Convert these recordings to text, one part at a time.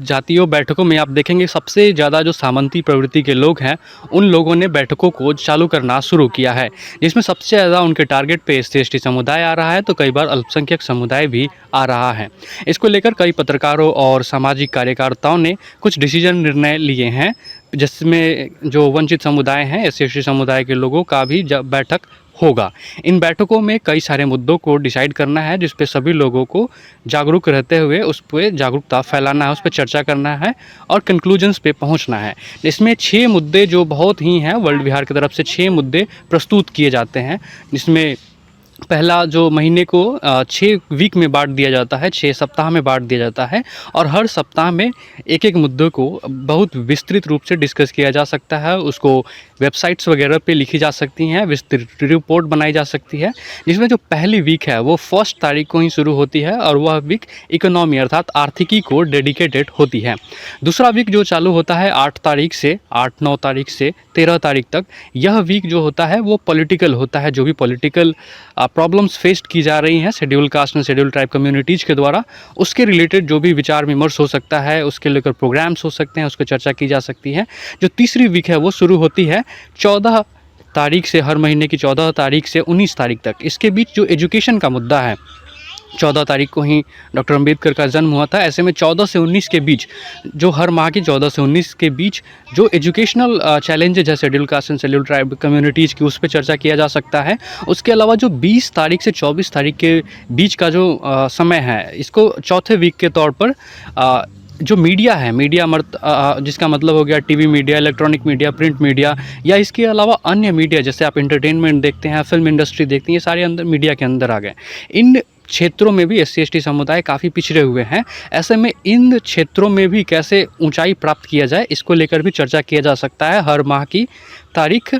जातीय बैठकों में आप देखेंगे सबसे ज़्यादा जो सामंती प्रवृत्ति के लोग हैं, उन लोगों ने बैठकों को चालू करना शुरू किया है, जिसमें सबसे ज़्यादा उनके टारगेट पे SC/ST समुदाय आ रहा है, तो कई बार अल्पसंख्यक समुदाय भी आ रहा है। इसको लेकर कई पत्रकारों और सामाजिक कार्यकर्ताओं ने कुछ निर्णय लिए हैं, जिसमें जो वंचित समुदाय हैं, SC/ST समुदाय के लोगों का भी बैठक होगा। इन बैठकों में कई सारे मुद्दों को डिसाइड करना है, जिस पे सभी लोगों को जागरूक रहते हुए उस पे जागरूकता फैलाना है, उस पे चर्चा करना है और कंक्लूजन्स पे पहुंचना है। इसमें 6 मुद्दे जो बहुत ही हैं, वर्ल्ड विहार की तरफ से 6 मुद्दे प्रस्तुत किए जाते हैं, जिसमें पहला जो महीने को 6 वीक में बांट दिया जाता है, 6 सप्ताह में बांट दिया जाता है और हर सप्ताह में एक-एक मुद्दे को बहुत विस्तृत रूप से डिस्कस किया जा सकता है। उसको वेबसाइट्स वगैरह पे लिखी जा सकती हैं, विस्तृत रिपोर्ट बनाई जा सकती है, जिसमें जो पहली वीक है वो 1 तारीख को ही शुरू होती है और वह वीक इकोनॉमी अर्थात आर्थिकी को डेडिकेटेड होती है। दूसरा वीक जो चालू होता है 8 तारीख से 8-9 तारीख से 13 तारीख तक, यह वीक जो होता है वो पॉलिटिकल होता है। जो भी पॉलिटिकल प्रॉब्लम्स फेस की जा रही हैं schedule caste and schedule tribe communities के द्वारा, उसके रिलेटेड जो भी विचार विमर्श हो सकता है, उसके लेकर प्रोग्राम्स हो सकते हैं, उसको चर्चा की जा सकती है। जो तीसरी वीक है वो शुरू होती है 14 तारीख से, हर महीने की 14 तारीख से 19 तारीख तक। इसके बीच जो एजुकेशन का मुद्दा है, 14 तारीख को ही डॉक्टर अंबेडकर का जन्म हुआ था, ऐसे में 14 से 19 के बीच, जो हर माह की 14 से 19 के बीच जो एजुकेशनल चैलेंजेज है schedule caste and schedule tribe communities की, उस पर चर्चा किया जा सकता है। उसके अलावा जो 20 तारीख से 24 तारीख के बीच का जो समय है, इसको चौथे वीक के तौर पर जो मीडिया है, जिसका मतलब हो गया TV media, electronic media, print media या इसके अलावा अन्य मीडिया, जैसे आप एंटरटेनमेंट देखते हैं, फिल्म इंडस्ट्री देखते हैं, ये सारे अंदर मीडिया के अंदर आ गए। इन क्षेत्रों में भी SC/ST समुदाय काफ़ी पिछड़े हुए हैं। ऐसे में इन क्षेत्रों में भी कैसे ऊंचाई प्राप्त किया जाए, इसको लेकर भी चर्चा किया जा सकता है हर माह की तारीख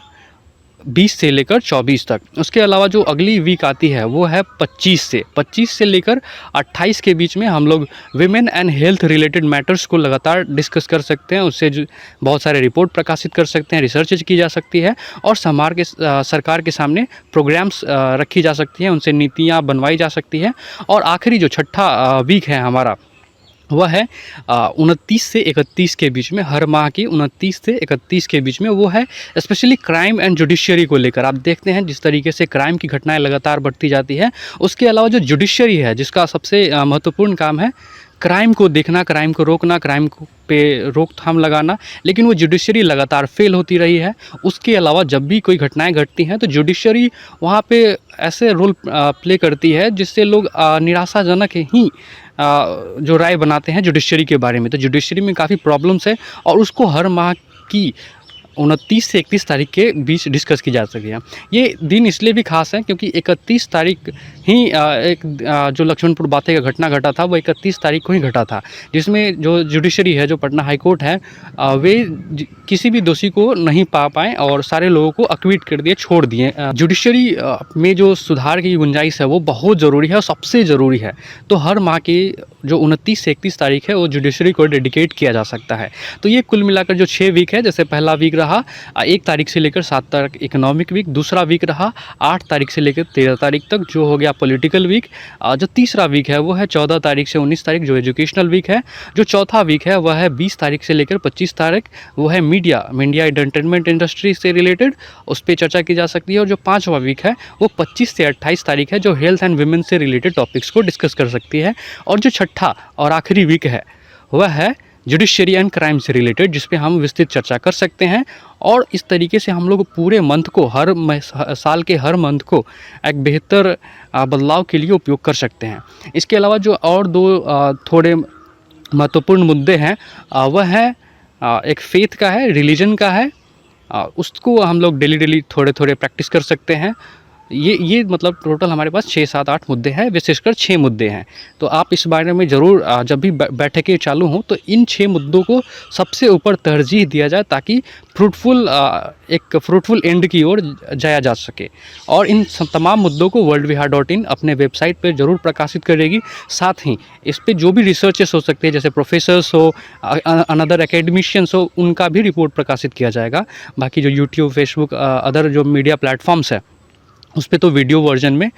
20 से लेकर 24 तक। उसके अलावा जो अगली वीक आती है वो है 25 से लेकर 28 के बीच में हम लोग women and health related matters को लगातार डिस्कस कर सकते हैं। उससे बहुत सारे रिपोर्ट प्रकाशित कर सकते हैं, रिसर्च की जा सकती है और सरकार के सामने प्रोग्राम्स रखी जा सकती हैं, उनसे नीतियाँ बनवाई जा सकती है। और आखिरी जो छठा वीक है हमारा, वह है 29 से 31 के बीच में, हर माह की 29 से 31 के बीच में, वो है स्पेशली क्राइम एंड जुडिशरी को लेकर। आप देखते हैं जिस तरीके से क्राइम की घटनाएं लगातार बढ़ती जाती है, उसके अलावा जो जुडिशरी है, जिसका सबसे महत्वपूर्ण काम है क्राइम को देखना, क्राइम को रोकना, क्राइम को पे रोकथाम लगाना, लेकिन वो जुडिशरी लगातार फेल होती रही है। उसके अलावा जब भी कोई घटनाएं घटती हैं तो जुडिशरी वहाँ पे ऐसे रोल प्ले करती है जिससे लोग निराशाजनक ही जो राय बनाते हैं जुडिशरी के बारे में। तो जुडिशरी में काफ़ी प्रॉब्लम्स है और उसको हर माह की 29 से 31 तारीख के बीच डिस्कस की जा सके। ये दिन इसलिए भी खास है क्योंकि 31 तारीख ही जो लक्ष्मणपुर बाते का घटना घटा था, वो 31 तारीख को ही घटा था, जिसमें जो जुडिशरी है, जो पटना हाई कोर्ट है, वे किसी भी दोषी को नहीं पा पाए और सारे लोगों को अक्विट कर दिए, छोड़ दिए। जुडिशरी में जो सुधार की गुंजाइश है वो बहुत ज़रूरी है और सबसे ज़रूरी है। तो हर माह की जो 29 से 31 तारीख है वो जुडिशरी को डेडिकेट किया जा सकता है। तो ये कुल मिलाकर जो 6 वीक है, जैसे पहला वीक रहा 1 तारीख से लेकर 7 तारीख इकोनॉमिक वीक, दूसरा वीक रहा 8 तारीख से लेकर 13 तारीख तक जो हो गया पॉलिटिकल वीक, जो तीसरा वीक है वो है 14 तारीख से 19 तारीख जो एजुकेशनल वीक है, जो चौथा वीक है वह है 20 तारीख से लेकर 25 तारीख, वो है मीडिया एंटरटेनमेंट इंडस्ट्री से रिलेटेड, उस पर चर्चा की जा सकती है। और जो पाँचवा वीक है वो 25 से 28 तारीख है, जो हेल्थ एंड विमेन से रिलेटेड टॉपिक्स को डिस्कस कर सकती है। और जो छठा और आखिरी वीक है वह है जुडिशरी एंड क्राइम से रिलेटेड, जिस पे हम विस्तृत चर्चा कर सकते हैं। और इस तरीके से हम लोग पूरे मंथ को, हर साल के हर मंथ को एक बेहतर बदलाव के लिए उपयोग कर सकते हैं। इसके अलावा जो और दो थोड़े महत्वपूर्ण मुद्दे हैं, वह है एक फेथ का है, रिलीजन का है, उसको हम लोग डेली थोड़े प्रैक्टिस कर सकते हैं। ये मतलब टोटल हमारे पास 6, 7, 8 मुद्दे हैं, विशेषकर 6 मुद्दे हैं। तो आप इस बारे में ज़रूर जब भी बैठकें चालू हों तो इन 6 मुद्दों को सबसे ऊपर तरजीह दिया जाए, ताकि एक फ्रूटफुल एंड की ओर जाया जा सके। और इन तमाम मुद्दों को worldvihar.in अपने वेबसाइट पर ज़रूर प्रकाशित करेगी। साथ ही इस पर जो भी रिसर्चेस हो सकते हैं, जैसे प्रोफेसर्स हो, अनदर एकेडमिशियंस हो, उनका भी रिपोर्ट प्रकाशित किया जाएगा। बाकी जो यूट्यूब, फेसबुक, अदर जो मीडिया प्लेटफॉर्म्स है, उस पे तो वीडियो वर्जन में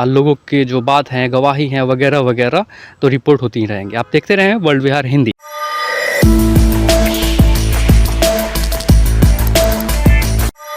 लोगों के जो बात हैं, गवाही हैं वगैरह वगैरह तो रिपोर्ट होती ही रहेंगे। आप देखते रहें वर्ल्ड विहार हिंदी।